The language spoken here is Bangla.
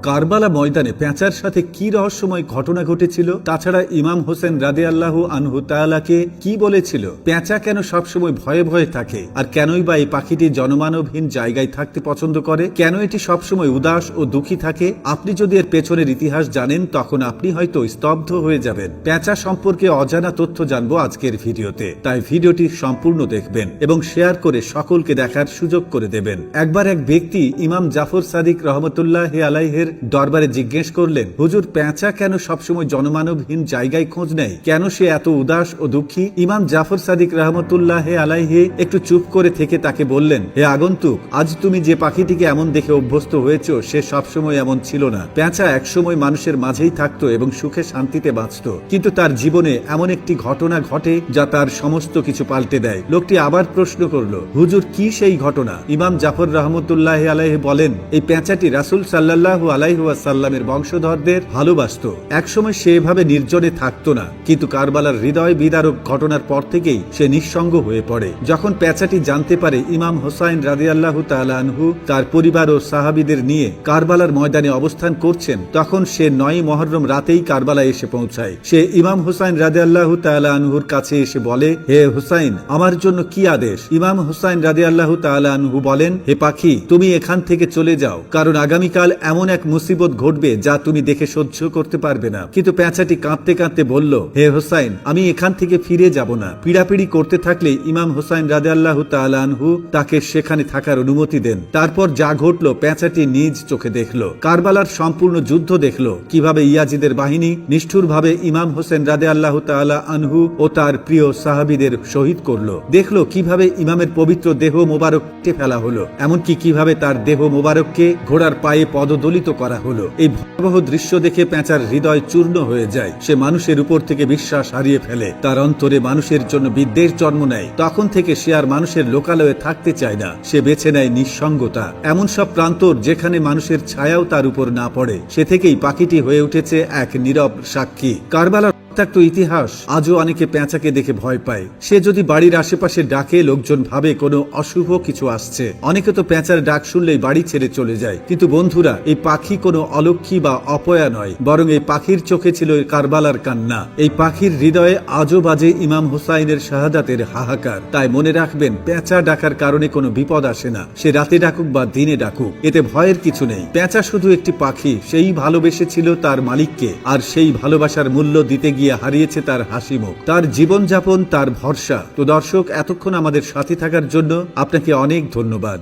কারবালা ময়দানে পেঁচার সাথে কি রহস্যময় ঘটনা ঘটেছিল, তাছাড়া ইমাম হোসেন রাদিয়াল্লাহু আনহু তাআলাকে কি বলেছিল, পেঁচা কেন সবসময় ভয়ে ভয়ে থাকে, আর কেনই বা এই পাখিটি জনমানবহীন জায়গায় থাকতে পছন্দ করে, কেন এটি সবসময় উদাস ও দুঃখী থাকে। আপনি যদি এর পেছনের ইতিহাস জানেন তখন আপনি হয়তো স্তব্ধ হয়ে যাবেন। পেঁচা সম্পর্কে অজানা তথ্য জানবো আজকের ভিডিওতে, তাই ভিডিওটি সম্পূর্ণ দেখবেন এবং শেয়ার করে সকলকে দেখার সুযোগ করে দেবেন। একবার এক ব্যক্তি ইমাম জাফর সাদিক রহমতুল্লাহ আলাইহের দরবারে জিজ্ঞেস করলেন, হুজুর, পেঁচা কেন সবসময় জনমানবহীন জায়গায় খোঁজ নেয়, কেন সে এত উদাস ও দুঃখী? ইমাম জাফর সাদিক রহমতুল্লাহ আলাইহে একটু চুপ করে থেকে তাকে বললেন, হে আগন্তুক, আজ তুমি যে পাখিটিকে এমন দেখে অভ্যস্ত হয়েছ সে সবসময় এমন ছিল না। পেঁচা একসময় মানুষের মাঝেই থাকতো এবং সুখে শান্তিতে বাঁচত, কিন্তু তার জীবনে এমন একটি ঘটনা ঘটে যা তার সমস্ত কিছু পাল্টে দেয়। লোকটি আবার প্রশ্ন করল, হুজুর, কি সেই ঘটনা? ইমাম জাফর রহমতুল্লাহ আলাইহি বলেন, এই পেঁচাটি রাসূল সাল্লাল্লাহু আলাইহি ওয়াসাল্লামের বংশধরদের ভালোবাসত। একসময় সে এভাবে নির্জনে থাকতো না, কিন্তু কারবালার হৃদয় বিদারক ঘটনার পর থেকেই সে নিঃসঙ্গ হয়ে পড়ে। যখন পেঁচাটি জানতে পারে ইমাম হোসাইন রাদিয়াল্লাহু তাআলা আনহু তার পরিবার ও সাহাবীদের নিয়ে কারবালার ময়দানে অবস্থান করছেন, তখন সে ৯ মুহররম রাতেই কারবালায় এসে পৌঁছায়। সে ইমাম হোসাইন রাদিয়াল্লাহু তাআলা আনহুর কাছে এসে বলে, হে হোসাইন, আমার জন্য কি আদেশ? ইমাম হোসাইন রাদিয়াল্লাহু তাআলা আনহু বলেন, হে পাখি, তুমি এখান থেকে চলে যাও, কারণ আগামীকাল এমন এক মুসিবত ঘটবে যা তুমি দেখে সহ্য করতে পারবে না। কিন্তু পেঁচাটি কাঁদতে কাঁদতে বলল, হে হোসাইন, আমি এখান থেকে ফিরে যাব না। পিড়াপিড়ি করতে থাকলে ইমাম হোসাইন রাদিয়াল্লাহু তাআলা আনহু তাকে সেখানে থাকার অনুমতি দেন। তারপর যা ঘটল পেঁচাটি নিজ চোখে দেখল। কারবালার সম্পূর্ণ যুদ্ধ দেখল, কিভাবে ইয়াজিদের বাহিনী নিষ্ঠুরভাবে ইমাম হোসেন রাদিয়াল্লাহু তাআলা আনহু ও তার প্রিয় সাহাবীদের শহীদ করল। দেখল কিভাবে ইমামের পবিত্র দেহ মোবারক কেটে ফেলা হলো, এমনকি কিভাবে তার দেহ মোবারককে ঘোড়ার পায়ে পদদলিত করা হলো। এই ভয়াবহ দৃশ্য দেখে পেঁচার হৃদয় চূর্ণ হয়ে যায়। সে মানুষের উপর থেকে বিশ্বাস হারিয়ে ফেলে, তার অন্তরে মানুষের জন্য বিদ্বেষ জন্ম নেয়। তখন থেকে সে আর মানুষের লোকালয়ে থাকতে চায় না, সে বেছে নেয় নিঃসঙ্গতা। এমন সব প্রান্তর যেখানে মানুষের ছায়াও তার উপর না পড়ে। সে থেকেই পাখিটি হয়ে উঠেছে এক নীরব সাক্ষী। কারবালার রক্তাক্ত ইতিহাস আজও অনেকে পেঁচাকে দেখে ভয় পায়। সে যদি বাড়ির আশেপাশে ডাকে, লোকজন ভাবে কোনো অশুভ কিছু আসছে। অনেকে তো পেঁচার ডাক শুনলেই বাড়ি ছেড়ে চলে যায়। কিন্তু বন্ধুরা, এই পাখি কোনো অলক্ষী বা অপয়া নয়, বরং এই পাখির চোখে ছিল কারবালার কান্না। এই পাখির হৃদয়ে আজও বাজে ইমাম হোসাইনের শাহাদাতের হাহাকার। তাই মনে রাখবেন, পেঁচা ডাকার কারণে কোনো বিপদ আসে না। সে রাতে ডাকুক বা দিনে ডাকুক, এতে ভয়ের কিছু নেই। পেঁচা শুধু একটি পাখি, সেই ভালোবেসেছিল তার মালিককে, আর সেই ভালোবাসার মূল্য দিতে গিয়ে হারিয়েছে তার হাসি মুখ, তার জীবনযাপন, তার ভরসা। তো দর্শক, এতক্ষণ আমাদের সাথে থাকার জন্য আপনাকে অনেক ধন্যবাদ।